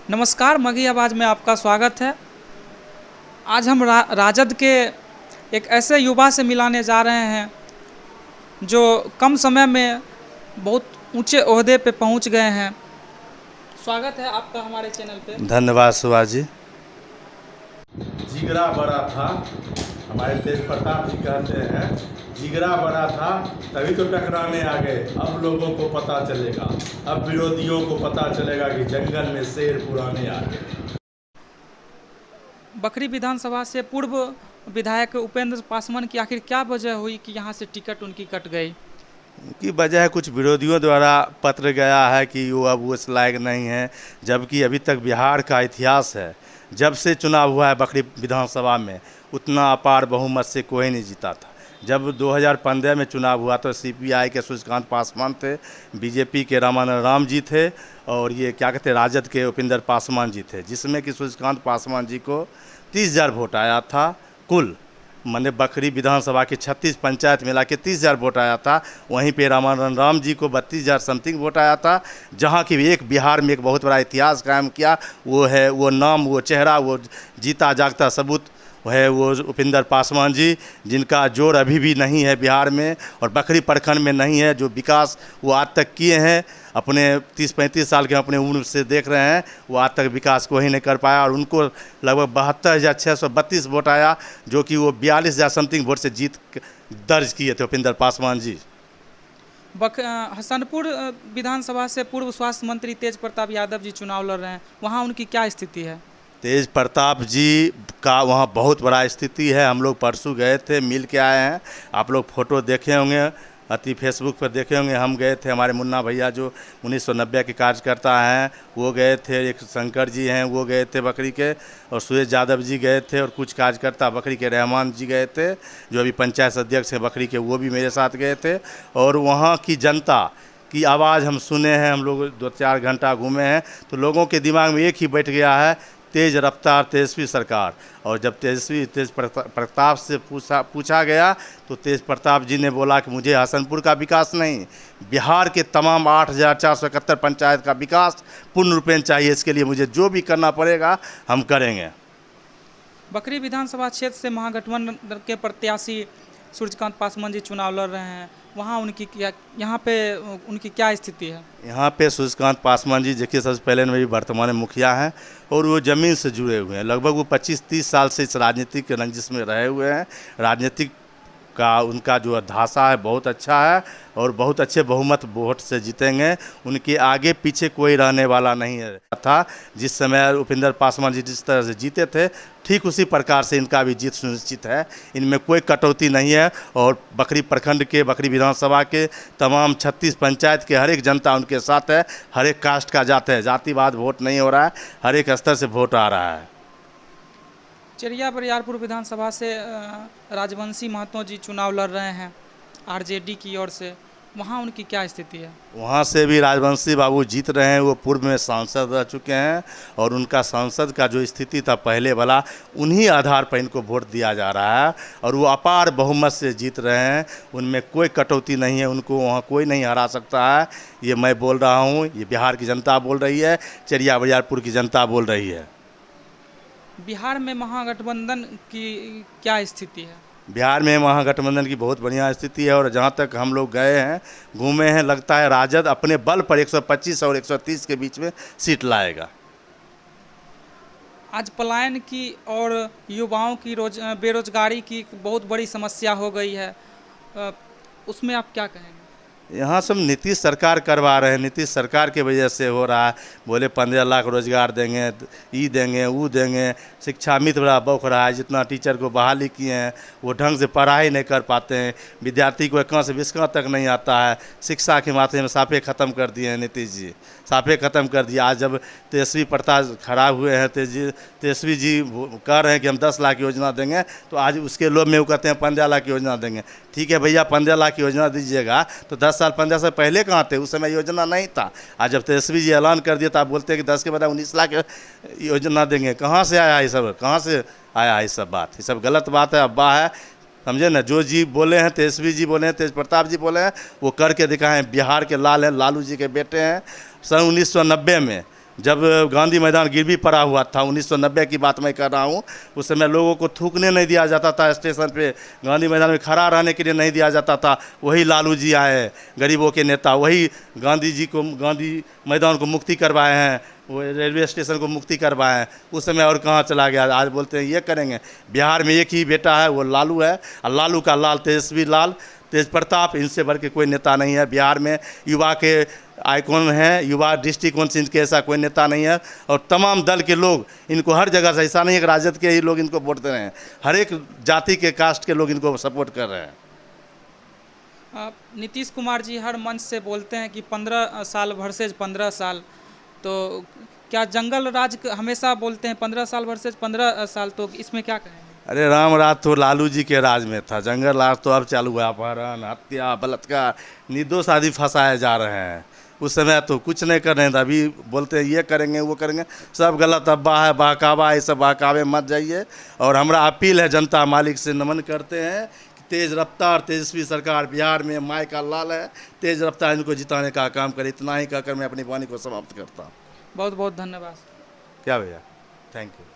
नमस्कार, मगही आवाज़ में आपका स्वागत है। आज हम राजद के एक ऐसे युवा से मिलाने जा रहे हैं जो कम समय में बहुत ऊंचे ओहदे पे पहुंच गए हैं। स्वागत है आपका हमारे चैनल पे। धन्यवाद सुभाष जी। जिगरा बड़ा था, हमारे तेज प्रताप जी कहते हैं जिगरा बड़ा था तभी तो टकराने आ गए। अब लोगों को पता चलेगा, अब विरोधियों को पता चलेगा कि जंगल में शेर पुराने आ गए। बखरी विधानसभा से पूर्व विधायक उपेंद्र पासवान की आखिर क्या वजह हुई कि यहाँ से टिकट उनकी कट गई? की वजह है कुछ विरोधियों द्वारा पत्र गया है कि वो अब उस लायक नहीं है, जबकि अभी तक बिहार का इतिहास है, जब से चुनाव हुआ है बखरी विधानसभा में उतना अपार बहुमत से कोई नहीं जीता था। जब 2015 में चुनाव हुआ तो सीपीआई के सूर्यकांत पासवान थे, बीजेपी के रामानंद राम जी थे और ये क्या कहते हैं राजद के उपेंद्र पासवान जी थे, जिसमें कि सूर्यकांत पासवान जी को 30,000 वोट आया था कुल। मैंने बखरी विधानसभा के 36 पंचायत मिला के 30,000 वोट आया था। वहीं पे रामानंद राम जी को 32,000 समथिंग वोट आया था। जहाँ की एक बिहार में एक बहुत बड़ा इतिहास कायम किया वो है, वो नाम, वो चेहरा, वो जीता जागता सबूत है वो उपेंद्र पासवान जी, जिनका जोर अभी भी नहीं है बिहार में और बखरी प्रखंड में नहीं है। जो विकास वो आज तक किए हैं, अपने 30-35 साल के अपने उम्र से देख रहे हैं, वो आज तक विकास को ही नहीं कर पाया और उनको लगभग 72,632 वोट आया, जो कि वो 42,000 समथिंग वोट से जीत दर्ज किए थे उपेंद्र पासवान जी। हसनपुर विधानसभा से पूर्व स्वास्थ्य मंत्री तेज प्रताप यादव जी चुनाव लड़ रहे हैं, वहाँ उनकी क्या स्थिति है? तेज प्रताप जी का वहाँ बहुत बड़ा स्थिति है। हम लोग परसों गए थे, मिल के आए हैं। आप लोग फ़ोटो देखे होंगे, अति फेसबुक पर देखे होंगे। हम गए थे, हमारे मुन्ना भैया जो 1990 के कार्यकर्ता हैं वो गए थे, एक शंकर जी हैं वो गए थे बकरी के, और सुरेश यादव जी गए थे, और कुछ कार्यकर्ता बकरी के रहमान जी गए थे जो अभी पंचायत अध्यक्ष हैं बकरी के, वो भी मेरे साथ गए थे। और वहाँ की जनता की आवाज़ हम सुने हैं, हम लोग 2-4 घंटा घूमे हैं, तो लोगों के दिमाग में एक ही बैठ गया है, तेज रफ्तार तेजस्वी सरकार। और जब तेज प्रताप से पूछा गया तो तेज प्रताप जी ने बोला कि मुझे हसनपुर का विकास नहीं, बिहार के तमाम 8,471 पंचायत का विकास पूर्ण रूपेण चाहिए। इसके लिए मुझे जो भी करना पड़ेगा हम करेंगे। बखरी विधानसभा क्षेत्र से महागठबंधन के प्रत्याशी सूर्यकांत पासवान जी चुनाव लड़ रहे हैं, वहाँ उनकी क्या, यहाँ पे उनकी क्या स्थिति है? यहाँ पे सूर्यकांत पासवान जी देखिए, सबसे पहले मेरी वर्तमान मुखिया हैं और वो ज़मीन से जुड़े हुए हैं। लगभग वो 25-30 साल से इस राजनीतिक रंजिश में रहे हुए हैं। राजनीतिक का उनका जो धासा है बहुत अच्छा है और बहुत अच्छे बहुमत वोट से जीतेंगे। उनके आगे पीछे कोई रहने वाला नहीं है था। जिस समय उपेंद्र पासवान जी जिस तरह से जीते थे, ठीक उसी प्रकार से इनका भी जीत सुनिश्चित है। इनमें कोई कटौती नहीं है और बखरी प्रखंड के, बखरी विधानसभा के तमाम 36 पंचायत के हर एक जनता उनके साथ है। हर एक कास्ट का जात है, जातिवाद वोट नहीं हो रहा है, हर एक स्तर से वोट आ रहा है। चरिया बरियारपुर विधानसभा से राजवंशी महतो जी चुनाव लड़ रहे हैं आरजेडी की ओर से, वहाँ उनकी क्या स्थिति है? वहाँ से भी राजवंशी बाबू जीत रहे हैं। वो पूर्व में सांसद रह चुके हैं और उनका सांसद का जो स्थिति था पहले वाला, उन्हीं आधार पर इनको वोट दिया जा रहा है और वो अपार बहुमत से जीत रहे हैं। उनमें कोई कटौती नहीं है, उनको वहाँ कोई नहीं हरा सकता है। ये मैं बोल रहा हूँ, ये बिहार की जनता बोल रही है, चरिया बरियारपुर की जनता बोल रही है। बिहार में महागठबंधन की क्या स्थिति है? बिहार में महागठबंधन की बहुत बढ़िया स्थिति है और जहाँ तक हम लोग गए हैं, घूमे हैं, लगता है राजद अपने बल पर 125 और 130 के बीच में सीट लाएगा। आज पलायन की और युवाओं की बेरोजगारी की बहुत बड़ी समस्या हो गई है, उसमें आप क्या कहेंगे? यहाँ सब नीतीश सरकार करवा रहे हैं, नीतीश सरकार की वजह से हो रहा है। बोले 15 लाख रोजगार देंगे, ये देंगे, वो देंगे। शिक्षा मित्र बड़ा बौख रहा है, जितना टीचर को बहाली किए हैं वो ढंग से पढ़ाई नहीं कर पाते हैं। विद्यार्थी को 1 से 20 तक नहीं आता है। शिक्षा के माध्यम में साफे ख़त्म कर दिए हैं नीतीश जी, साफे ख़त्म कर दिया। आज जब तेजस्वी प्रताप खराब हुए हैं, तेजस्वी जी कह रहे हैं कि हम 10 लाख योजना देंगे, तो आज उसके लोभ में वो कहते हैं 15 लाख योजना देंगे। ठीक है भैया, 15 लाख योजना दीजिएगा तो 10 साल 15 साल पहले कहाँ थे? उस समय योजना नहीं था। आज जब तेजस्वी जी ऐलान कर दिया तो आप बोलते हैं कि 10 के बजाय 19 लाख योजना देंगे। कहाँ से आया ये सब? कहाँ से आया ये सब बात? ये सब गलत बात है, अब्बा है, समझे ना। जो जी बोले हैं, तेजस्वी जी बोले हैं, तेज प्रताप जी बोले हैं, वो करके दिखाएं। बिहार के लाल हैं, लालू जी के बेटे हैं। सन 1990 में जब गांधी मैदान गिरवी पड़ा हुआ था, 1990 की बात मैं कर रहा हूँ, उस समय लोगों को थूकने नहीं दिया जाता था स्टेशन पे, गांधी मैदान में खड़ा रहने के लिए नहीं दिया जाता था। वही लालू जी आए, गरीबों के नेता, वही गांधी जी को, गांधी मैदान को मुक्ति करवाए हैं, वो रेलवे स्टेशन को मुक्ति करवाए हैं। उस समय और कहाँ चला गया? आज बोलते हैं ये करेंगे। बिहार में एक ही बेटा है, वो लालू है, और लालू का लाल तेजस्वी लाल, तेज प्रताप, इनसे बढ़ के कोई नेता नहीं है बिहार में। युवा के आइकॉन हैं, युवा दृष्टिकोण से इनके ऐसा कोई नेता नहीं है। और तमाम दल के लोग इनको हर जगह से, ऐसा नहीं है कि राजद के ही लोग इनको वोट दे रहे हैं, हर एक जाति के कास्ट के लोग इनको सपोर्ट कर रहे हैं। नीतीश कुमार जी हर मंच से बोलते हैं कि 15 साल वर्सेज 15 साल, तो क्या जंगल राज हमेशा बोलते हैं 15 साल वर्सेज 15 साल, तो इसमें क्या कहेंगे? अरे राम राज तो लालू जी के राज में था, जंगल राज तो अब चालू है। अपहरण, हत्या, बलात्कार, निर्दोष आदि फंसाए जा रहे हैं। उस समय तो कुछ नहीं कर रहे थे, अभी बोलते हैं ये करेंगे वो करेंगे, सब गलत अब्बा है, बहकावा, ये सब बहकावे मत जाइए। और हमारा अपील है, जनता मालिक से नमन करते हैं कि तेज़ रफ्तार तेजस्वी सरकार बिहार में माई का लाल है, तेज़ रफ्तार इनको जिताने का काम करे। इतना ही कहकर मैं अपनी वाणी को समाप्त करता हूँ। बहुत बहुत धन्यवाद। क्या भैया, थैंक यू।